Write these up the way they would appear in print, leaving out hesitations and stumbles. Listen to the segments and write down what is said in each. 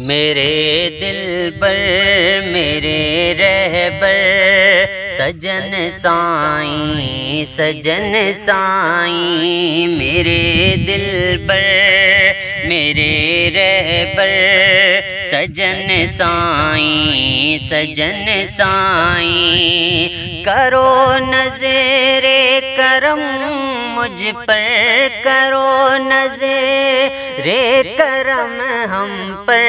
میرے دلبر میرے رہبر سجن سائیں سجن سائیں، میرے دلبر میرے رہبر سجن سائیں سجن سائیں، کرو نظر کرم مجھ پر، کرو نظر کرم ہم پر،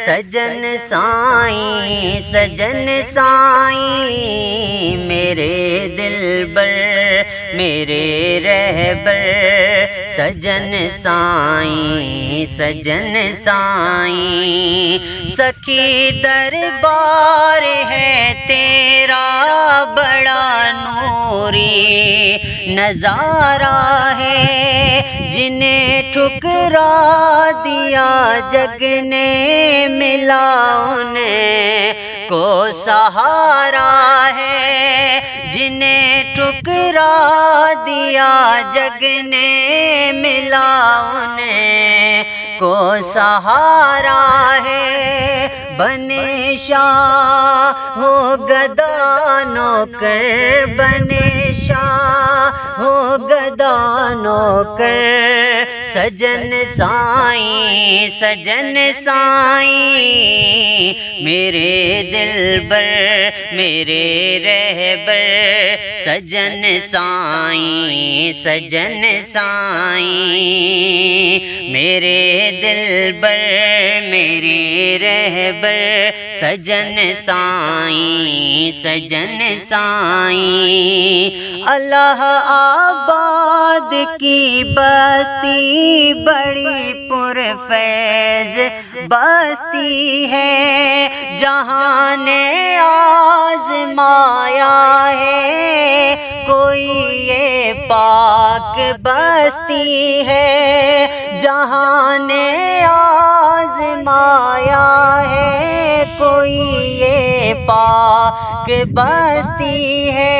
سجن سائیں سجن سائیں، میرے دلبر میرے رہبر سجن سائیں سجن سائیں، سخی دربار ہے تیرا بڑا نوری نظارہ ہے، جنہیں ٹھکرا دیا جگ نے ملا انہیں کو سہارا ہے، جنہیں ٹھکرا دیا جگ نے ملا انہیں کو سہارا ہے، بنے شاہ ہو گدا نوکر، بنے شاہ ہو گدا نوکر، سجن سائیں سجن سائیں، میرے دلبر میرے رہبر سجن سائیں سجن سائیں، میرے دلبر میرے رہبر سجن سائیں سجن سائیں، اللہ آباد کی بستی بڑی پرفیض بستی ہے، جہاں نے آزمایا ہے کوئی یہ پاک بستی ہے، جہاں نے آزمایا ہے کوئی یہ پاک بستی ہے،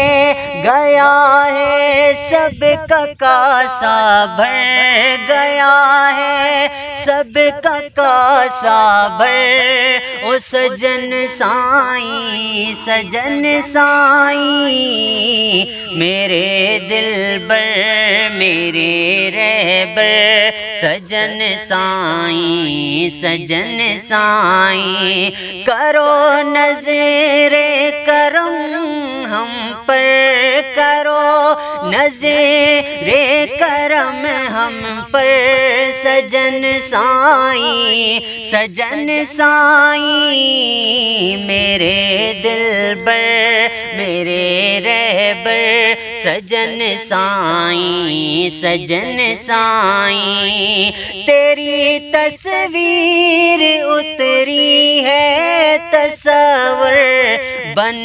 گیا ہے سب کا کاسا بھر، گیا ہے سب کا کاسا بھر، او سجن سائیں سجن سائیں، میرے دلبر میرے رہبر سجن سائیں سجن سائیں، کرو نظر کرم ہم پر، کرو نظر کرم ہم پر، سجن سائیں سجن سائیں، میرے دلبر میرے رہبر سجن سائیں سجن سائیں، تیری تصویر اتری ہے تصور بن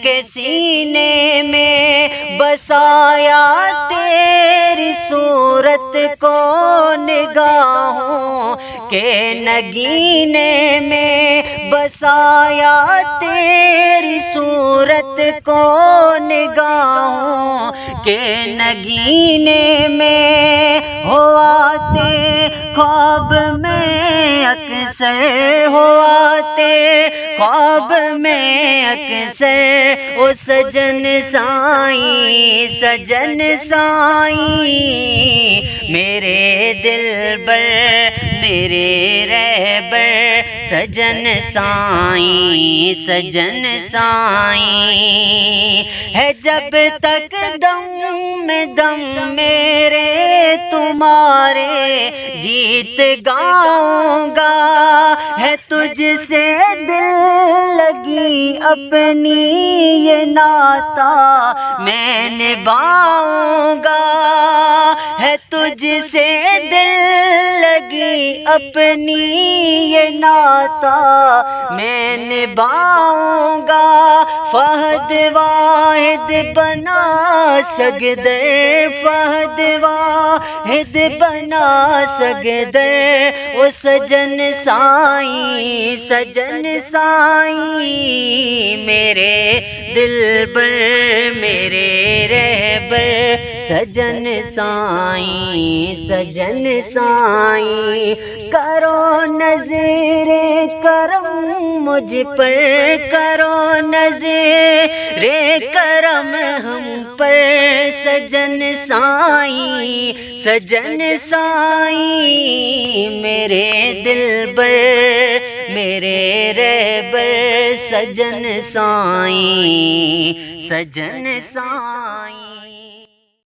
کے سینے میں، بسایا تیری صورت کو نگاہوں کے نگینے میں، بسایا تیری صورت کو نگاہوں کے نگینے میں، ہو آتے خواب میں اکثر، ہو آتے خواب میں اکثر، او سجن سائیں سجن سائیں، میرے دلبر میرے رہبر سجن سائیں سجن سائیں، ہے جب تک دم میں دم میرے تمہارے گیت گاؤں گا، ہے تجھ سے دل لگی اپنی یہ ناتا میں نبھاؤں گا، ہے تجھ سے دل لگی اپنی یہ ناتا میں نبھاؤں گا، فہد واحد بنا سگدر، فہد واحد بنا سگدر، او سجن سائیں سجن سائیں، میرے دلبر میرے رہبر سجن سائیں سجن سائیں، کرو نظر کرم مجھ پر، کرو نظر کرم ہم پر، سجن سائیں سجن سائیں، میرے دلبر میرے رہبر سجن سائیں سجن سائیں۔